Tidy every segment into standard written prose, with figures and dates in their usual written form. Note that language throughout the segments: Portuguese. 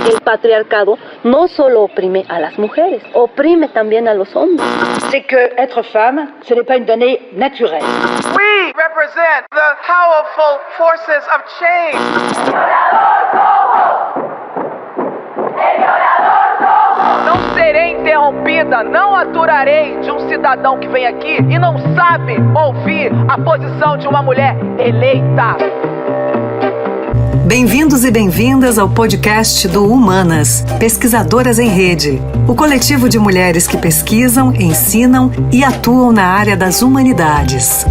El patriarcado no solo oprime a las mujeres, oprime también a los hombres. C'est que être femme, ce n'est pas une donnée naturelle. We represent the powerful forces of change. Não serei interrompida, não aturarei de um cidadão que vem aqui e não sabe ouvir a posição de uma mulher eleita. Bem-vindos e bem-vindas ao podcast do Humanas, Pesquisadoras em Rede, o coletivo de mulheres que pesquisam, ensinam e atuam na área das humanidades.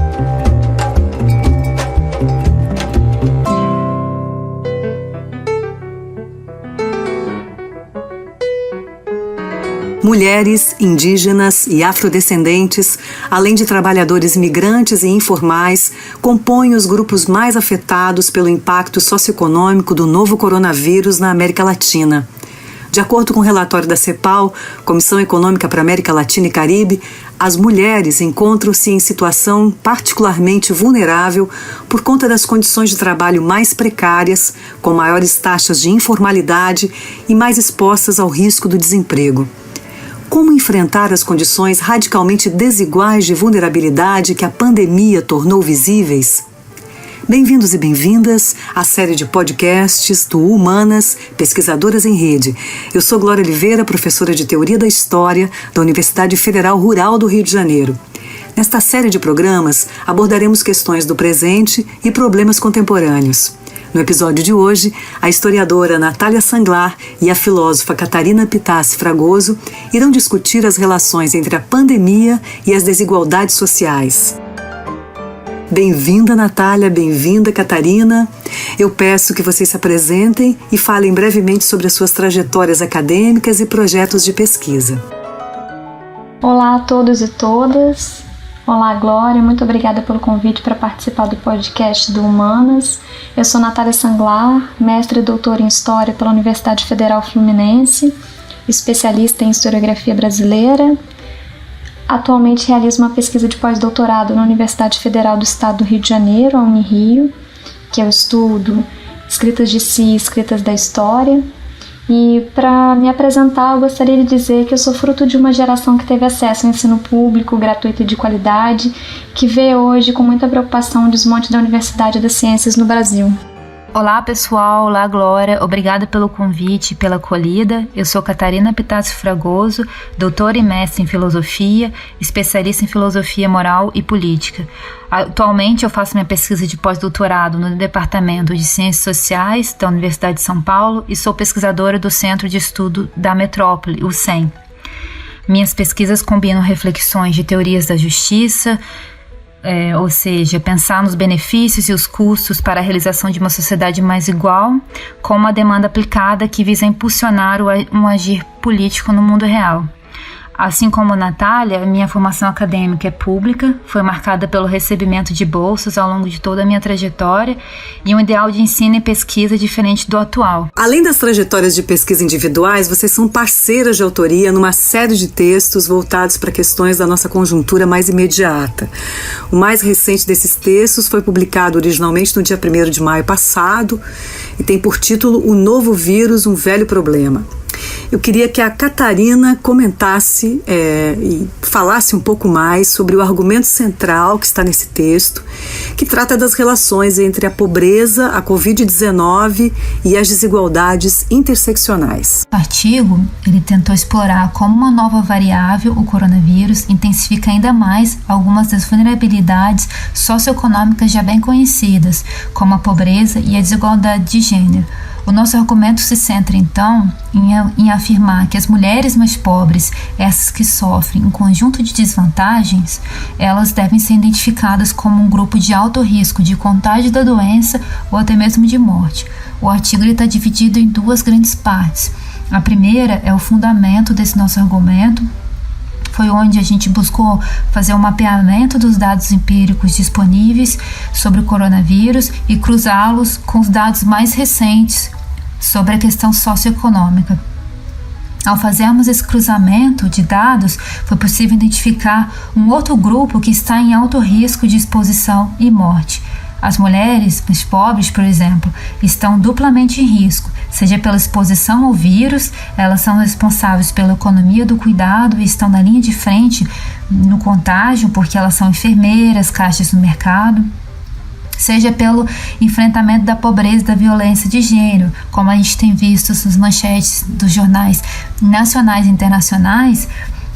Mulheres, indígenas e afrodescendentes, além de trabalhadores migrantes e informais, compõem os grupos mais afetados pelo impacto socioeconômico do novo coronavírus na América Latina. De acordo com o relatório da CEPAL, Comissão Econômica para a América Latina e Caribe, as mulheres encontram-se em situação particularmente vulnerável por conta das condições de trabalho mais precárias, com maiores taxas de informalidade e mais expostas ao risco do desemprego. Como enfrentar as condições radicalmente desiguais de vulnerabilidade que a pandemia tornou visíveis? Bem-vindos e bem-vindas à série de podcasts do Humanas, Pesquisadoras em Rede. Eu sou Glória Oliveira, professora de Teoria da História da Universidade Federal Rural do Rio de Janeiro. Nesta série de programas, abordaremos questões do presente e problemas contemporâneos. No episódio de hoje, a historiadora Natália Sanglar e a filósofa Catarina Pitassi Fragoso irão discutir as relações entre a pandemia e as desigualdades sociais. Bem-vinda, Natália, bem-vinda, Catarina. Eu peço que vocês se apresentem e falem brevemente sobre as suas trajetórias acadêmicas e projetos de pesquisa. Olá a todos e todas. Olá, Glória, muito obrigada pelo convite para participar do podcast do Humanas. Eu sou Natália Sanglar, mestre e doutora em História pela Universidade Federal Fluminense, especialista em historiografia brasileira. Atualmente realizo uma pesquisa de pós-doutorado na Universidade Federal do Estado do Rio de Janeiro, a Unirio, que eu estudo escritas de si e escritas da história. E para me apresentar, eu gostaria de dizer que eu sou fruto de uma geração que teve acesso ao ensino público, gratuito e de qualidade, que vê hoje com muita preocupação o desmonte da Universidade das Ciências no Brasil. Olá pessoal, olá Glória, obrigada pelo convite e pela acolhida. Eu sou Catarina Pitassi Fragoso, doutora e mestre em filosofia, especialista em filosofia moral e política. Atualmente eu faço minha pesquisa de pós-doutorado no Departamento de Ciências Sociais da Universidade de São Paulo e sou pesquisadora do Centro de Estudo da Metrópole, o CEM. Minhas pesquisas combinam reflexões de teorias da justiça, ou seja, pensar nos benefícios e os custos para a realização de uma sociedade mais igual, com uma demanda aplicada que visa impulsionar um agir político no mundo real. Assim como a Natália, minha formação acadêmica é pública, foi marcada pelo recebimento de bolsas ao longo de toda a minha trajetória e um ideal de ensino e pesquisa diferente do atual. Além das trajetórias de pesquisa individuais, vocês são parceiras de autoria numa série de textos voltados para questões da nossa conjuntura mais imediata. O mais recente desses textos foi publicado originalmente no dia 1º de maio passado e tem por título O Novo Vírus, um Velho Problema. Eu queria que a Catarina comentasse e falasse um pouco mais sobre o argumento central que está nesse texto, que trata das relações entre a pobreza, a Covid-19 e as desigualdades interseccionais. O artigo ele tentou explorar como uma nova variável, o coronavírus, intensifica ainda mais algumas das vulnerabilidades socioeconômicas já bem conhecidas, como a pobreza e a desigualdade de gênero. O nosso argumento se centra, então, em afirmar que as mulheres mais pobres, essas que sofrem um conjunto de desvantagens, elas devem ser identificadas como um grupo de alto risco de contágio da doença ou até mesmo de morte. O artigo está dividido em duas grandes partes. A primeira é o fundamento desse nosso argumento, foi onde a gente buscou fazer um mapeamento dos dados empíricos disponíveis sobre o coronavírus e cruzá-los com os dados mais recentes sobre a questão socioeconômica. Ao fazermos esse cruzamento de dados, foi possível identificar um outro grupo que está em alto risco de exposição e morte. As mulheres mais pobres, por exemplo, estão duplamente em risco, seja pela exposição ao vírus, elas são responsáveis pela economia do cuidado e estão na linha de frente no contágio, porque elas são enfermeiras, caixas no mercado, seja pelo enfrentamento da pobreza e da violência de gênero, como a gente tem visto nas manchetes dos jornais nacionais e internacionais.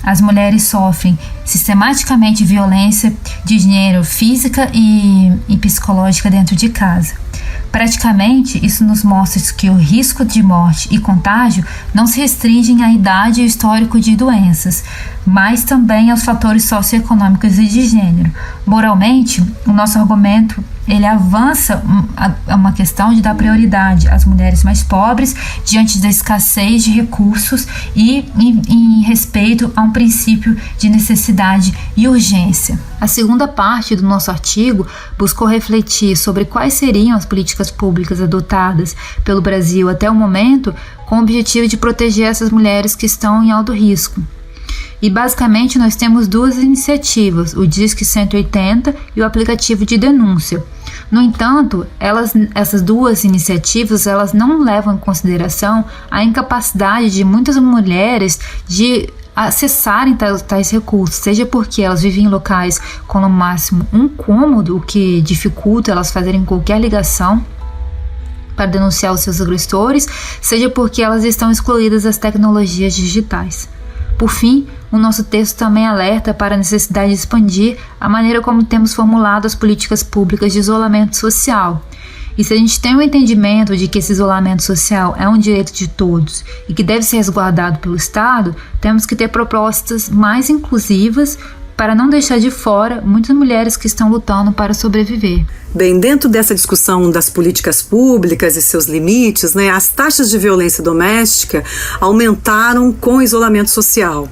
As mulheres sofrem sistematicamente violência de gênero física e psicológica dentro de casa. Praticamente, isso nos mostra que o risco de morte e contágio não se restringem à idade e ao histórico de doenças, mas também aos fatores socioeconômicos e de gênero. Moralmente, o nosso argumento ele avança uma questão de dar prioridade às mulheres mais pobres diante da escassez de recursos e em respeito a um princípio de necessidade e urgência. A segunda parte do nosso artigo buscou refletir sobre quais seriam as políticas públicas adotadas pelo Brasil até o momento com o objetivo de proteger essas mulheres que estão em alto risco. E basicamente nós temos duas iniciativas, o Disque 180 e o aplicativo de denúncia. No entanto, essas duas iniciativas elas não levam em consideração a incapacidade de muitas mulheres de acessarem tais recursos, seja porque elas vivem em locais com no máximo um cômodo, o que dificulta elas fazerem qualquer ligação para denunciar os seus agressores, seja porque elas estão excluídas das tecnologias digitais. Por fim, o nosso texto também alerta para a necessidade de expandir a maneira como temos formulado as políticas públicas de isolamento social. E se a gente tem um entendimento de que esse isolamento social é um direito de todos e que deve ser resguardado pelo Estado, temos que ter propostas mais inclusivas para não deixar de fora muitas mulheres que estão lutando para sobreviver. Bem, dentro dessa discussão das políticas públicas e seus limites, as taxas de violência doméstica aumentaram com o isolamento social.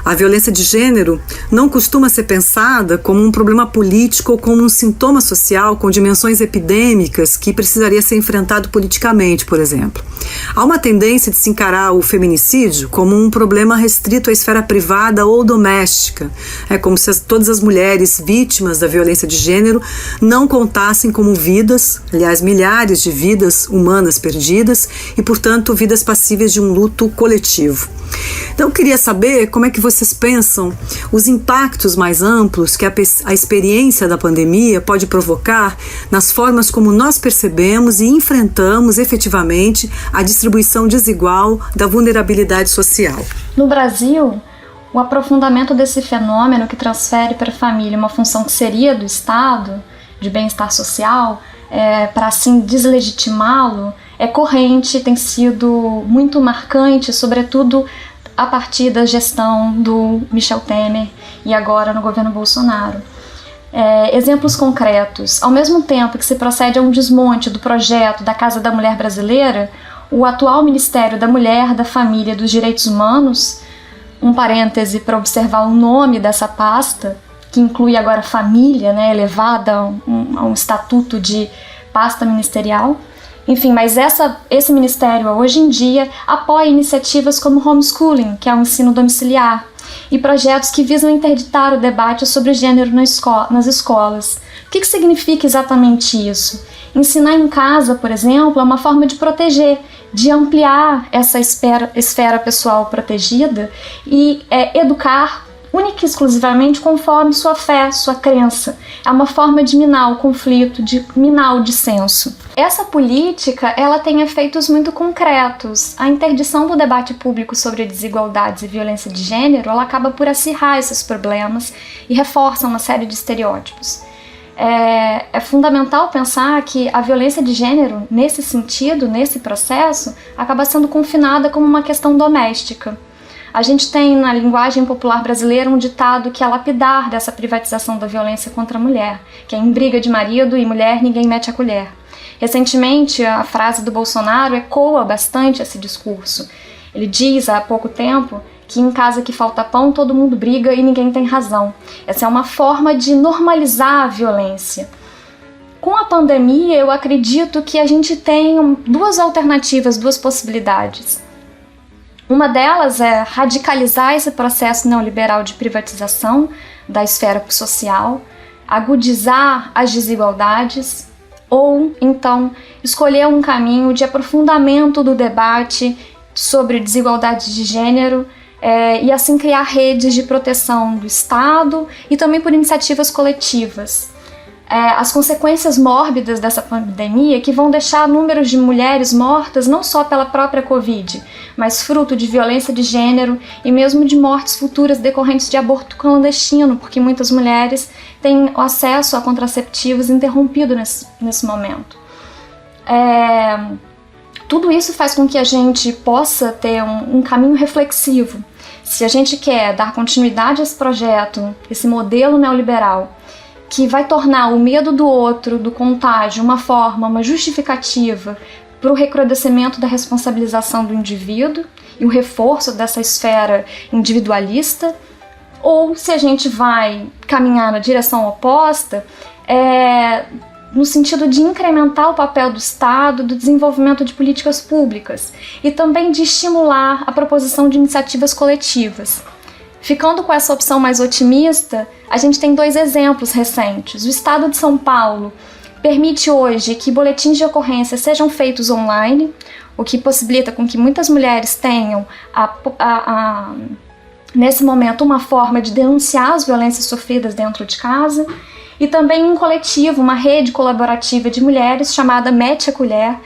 A violência de gênero não costuma ser pensada como um problema político ou como um sintoma social com dimensões epidêmicas que precisaria ser enfrentado politicamente, por exemplo. Há uma tendência de se encarar o feminicídio como um problema restrito à esfera privada ou doméstica. É como se todas as mulheres vítimas da violência de gênero não contassem como vidas, aliás, milhares de vidas humanas perdidas e, portanto, vidas passíveis de um luto coletivo. Então, eu queria saber como é que vocês pensam os impactos mais amplos que a experiência da pandemia pode provocar nas formas como nós percebemos e enfrentamos efetivamente a distribuição desigual da vulnerabilidade social. No Brasil, o aprofundamento desse fenômeno que transfere para a família uma função que seria do Estado, de bem-estar social, para assim deslegitimá-lo, é corrente, tem sido muito marcante, sobretudo a partir da gestão do Michel Temer e agora no governo Bolsonaro. Exemplos concretos. Ao mesmo tempo que se procede a um desmonte do projeto da Casa da Mulher Brasileira, o atual Ministério da Mulher, da Família e dos Direitos Humanos, um parêntese para observar o nome dessa pasta, que inclui agora família, elevada a um estatuto de pasta ministerial. Enfim, mas esse ministério, hoje em dia, apoia iniciativas como homeschooling, que é o ensino domiciliar, e projetos que visam interditar o debate sobre o gênero nas escolas. O que significa exatamente isso? Ensinar em casa, por exemplo, é uma forma de proteger, de ampliar essa esfera pessoal protegida e educar única e exclusivamente conforme sua fé, sua crença. É uma forma de minar o conflito, de minar o dissenso. Essa política, ela tem efeitos muito concretos. A interdição do debate público sobre desigualdades e violência de gênero, ela acaba por acirrar esses problemas e reforça uma série de estereótipos. É fundamental pensar que a violência de gênero, nesse sentido, nesse processo, acaba sendo confinada como uma questão doméstica. A gente tem na linguagem popular brasileira um ditado que é lapidar dessa privatização da violência contra a mulher, que é em briga de marido e mulher ninguém mete a colher. Recentemente, a frase do Bolsonaro ecoa bastante esse discurso. Ele diz há pouco tempo que em casa que falta pão todo mundo briga e ninguém tem razão. Essa é uma forma de normalizar a violência. Com a pandemia, eu acredito que a gente tem duas alternativas, duas possibilidades. Uma delas é radicalizar esse processo neoliberal de privatização da esfera social, agudizar as desigualdades, ou então escolher um caminho de aprofundamento do debate sobre desigualdade de gênero e assim criar redes de proteção do Estado e também por iniciativas coletivas. As consequências mórbidas dessa pandemia, que vão deixar números de mulheres mortas não só pela própria Covid, mas fruto de violência de gênero e mesmo de mortes futuras decorrentes de aborto clandestino, porque muitas mulheres têm acesso a contraceptivos interrompido nesse momento. Tudo isso faz com que a gente possa ter um caminho reflexivo. Se a gente quer dar continuidade a esse projeto, esse modelo neoliberal, que vai tornar o medo do outro, do contágio, uma justificativa para o recrudescimento da responsabilização do indivíduo e o reforço dessa esfera individualista, ou se a gente vai caminhar na direção oposta, no sentido de incrementar o papel do Estado, do desenvolvimento de políticas públicas e também de estimular a proposição de iniciativas coletivas. Ficando com essa opção mais otimista, a gente tem 2 exemplos recentes. O Estado de São Paulo permite hoje que boletins de ocorrência sejam feitos online, o que possibilita com que muitas mulheres tenham, nesse momento, uma forma de denunciar as violências sofridas dentro de casa, e também um coletivo, uma rede colaborativa de mulheres chamada Mete a Colher,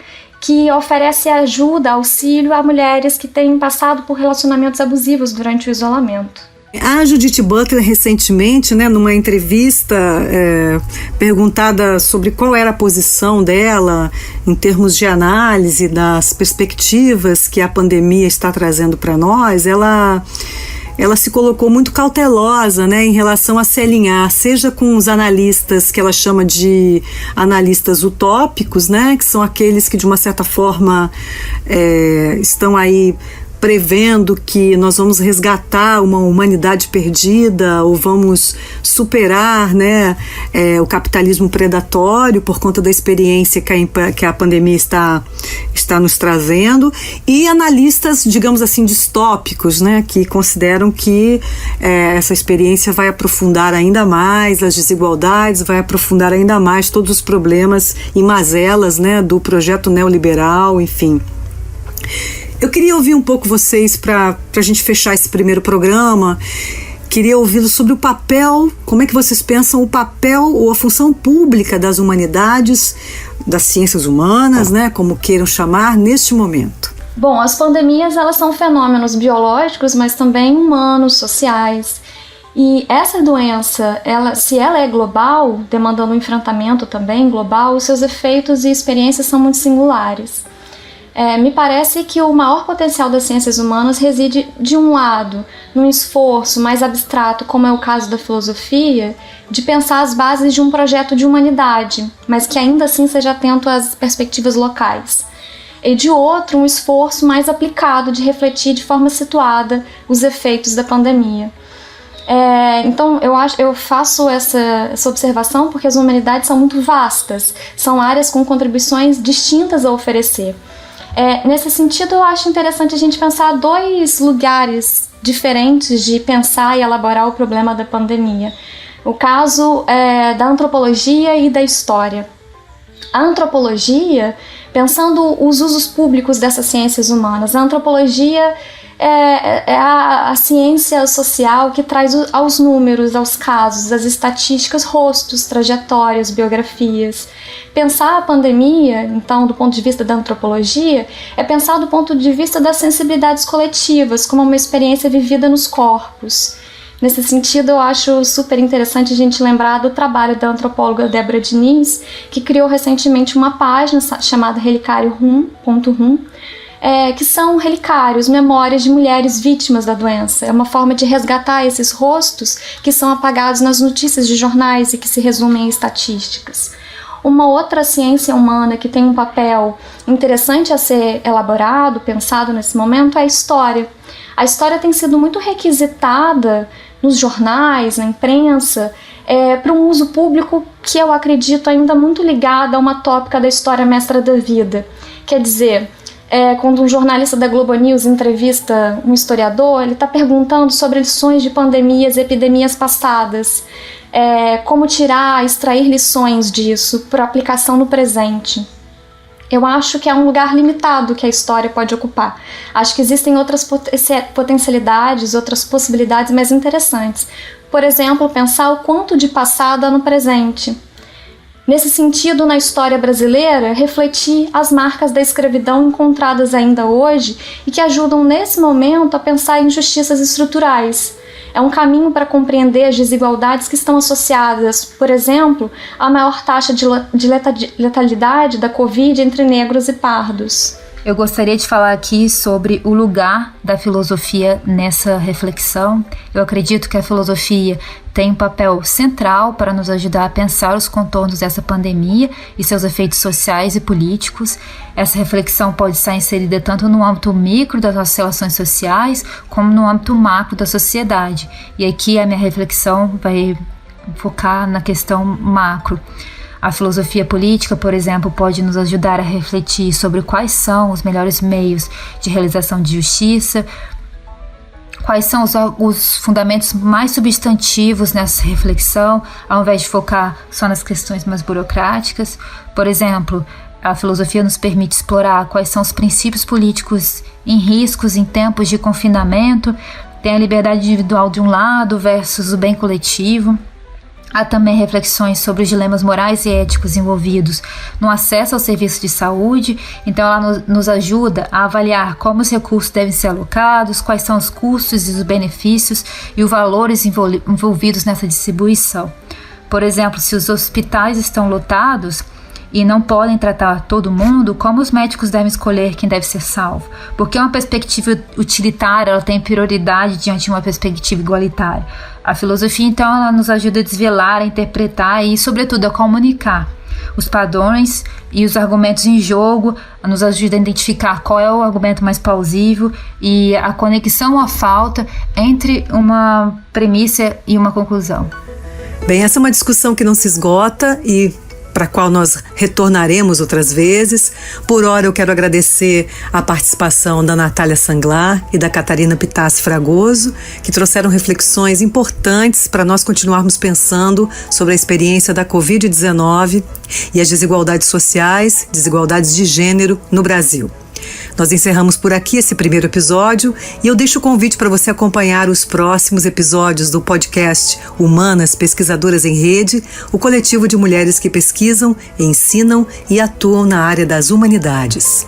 que oferece ajuda, auxílio a mulheres que têm passado por relacionamentos abusivos durante o isolamento. A Judith Butler, recentemente, numa entrevista, perguntada sobre qual era a posição dela em termos de análise das perspectivas que a pandemia está trazendo para nós, ela se colocou muito cautelosa, em relação a se alinhar, seja com os analistas que ela chama de analistas utópicos, que são aqueles que de uma certa forma estão aí prevendo que nós vamos resgatar uma humanidade perdida ou vamos superar o capitalismo predatório por conta da experiência que a pandemia está nos trazendo, e analistas, digamos assim, distópicos, que consideram que essa experiência vai aprofundar ainda mais as desigualdades, vai aprofundar ainda mais todos os problemas e mazelas do projeto neoliberal, enfim. Eu queria ouvir um pouco vocês para a gente fechar esse primeiro programa. Queria ouvi-los sobre o papel, como é que vocês pensam o papel ou a função pública das humanidades, das ciências humanas, como queiram chamar, neste momento. Bom, as pandemias, elas são fenômenos biológicos, mas também humanos, sociais. E essa doença, se ela é global, demandando um enfrentamento também global, os seus efeitos e experiências são muito singulares. Me parece que o maior potencial das ciências humanas reside, de um lado, num esforço mais abstrato, como é o caso da filosofia, de pensar as bases de um projeto de humanidade, mas que ainda assim seja atento às perspectivas locais. E de outro, um esforço mais aplicado de refletir de forma situada os efeitos da pandemia. Então eu faço essa observação porque as humanidades são muito vastas, são áreas com contribuições distintas a oferecer. Nesse sentido, eu acho interessante a gente pensar 2 lugares diferentes de pensar e elaborar o problema da pandemia. O caso da antropologia e da história. A antropologia, pensando os usos públicos dessas ciências humanas, a antropologia é a ciência social que traz aos números, aos casos, às estatísticas, rostos, trajetórias, biografias. Pensar a pandemia, então, do ponto de vista da antropologia, é pensar do ponto de vista das sensibilidades coletivas, como uma experiência vivida nos corpos. Nesse sentido, eu acho super interessante a gente lembrar do trabalho da antropóloga Débora Diniz, que criou recentemente uma página chamada relicário.rum, que são relicários, memórias de mulheres vítimas da doença. É uma forma de resgatar esses rostos que são apagados nas notícias de jornais e que se resumem em estatísticas. Uma outra ciência humana que tem um papel interessante a ser elaborado, pensado nesse momento, é a história. A história tem sido muito requisitada nos jornais, na imprensa, para um uso público que eu acredito ainda muito ligado a uma tópica da história mestra da vida. Quer dizer, quando um jornalista da Globo News entrevista um historiador, ele está perguntando sobre lições de pandemias e epidemias passadas, como extrair lições disso para aplicação no presente. Eu acho que é um lugar limitado que a história pode ocupar. Acho que existem outras potencialidades, outras possibilidades mais interessantes. Por exemplo, pensar o quanto de passado há no presente. Nesse sentido, na história brasileira, refletir as marcas da escravidão encontradas ainda hoje e que ajudam nesse momento a pensar em injustiças estruturais. É um caminho para compreender as desigualdades que estão associadas, por exemplo, à maior taxa de letalidade da Covid entre negros e pardos. Eu gostaria de falar aqui sobre o lugar da filosofia nessa reflexão. Eu acredito que a filosofia tem um papel central para nos ajudar a pensar os contornos dessa pandemia e seus efeitos sociais e políticos. Essa reflexão pode estar inserida tanto no âmbito micro das nossas relações sociais, como no âmbito macro da sociedade. E aqui a minha reflexão vai focar na questão macro. A filosofia política, por exemplo, pode nos ajudar a refletir sobre quais são os melhores meios de realização de justiça, quais são os fundamentos mais substantivos nessa reflexão, ao invés de focar só nas questões mais burocráticas. Por exemplo, a filosofia nos permite explorar quais são os princípios políticos em riscos em tempos de confinamento, tem a liberdade individual de um lado versus o bem coletivo. Há também reflexões sobre os dilemas morais e éticos envolvidos no acesso ao serviço de saúde, então ela nos ajuda a avaliar como os recursos devem ser alocados, quais são os custos e os benefícios e os valores envolvidos nessa distribuição. Por exemplo, se os hospitais estão lotados e não podem tratar todo mundo, como os médicos devem escolher quem deve ser salvo? Porque uma perspectiva utilitária ela tem prioridade diante de uma perspectiva igualitária. A filosofia, então, ela nos ajuda a desvelar, a interpretar e, sobretudo, a comunicar os padrões e os argumentos em jogo, nos ajuda a identificar qual é o argumento mais plausível e a conexão ou a falta entre uma premissa e uma conclusão. Bem, essa é uma discussão que não se esgota e para a qual nós retornaremos outras vezes. Por hora eu quero agradecer a participação da Natália Sanglar e da Catarina Pitassi Fragoso, que trouxeram reflexões importantes para nós continuarmos pensando sobre a experiência da Covid-19 e as desigualdades sociais, desigualdades de gênero no Brasil. Nós encerramos por aqui esse primeiro episódio e eu deixo o convite para você acompanhar os próximos episódios do podcast Humanas Pesquisadoras em Rede, o coletivo de mulheres que pesquisam, ensinam e atuam na área das humanidades.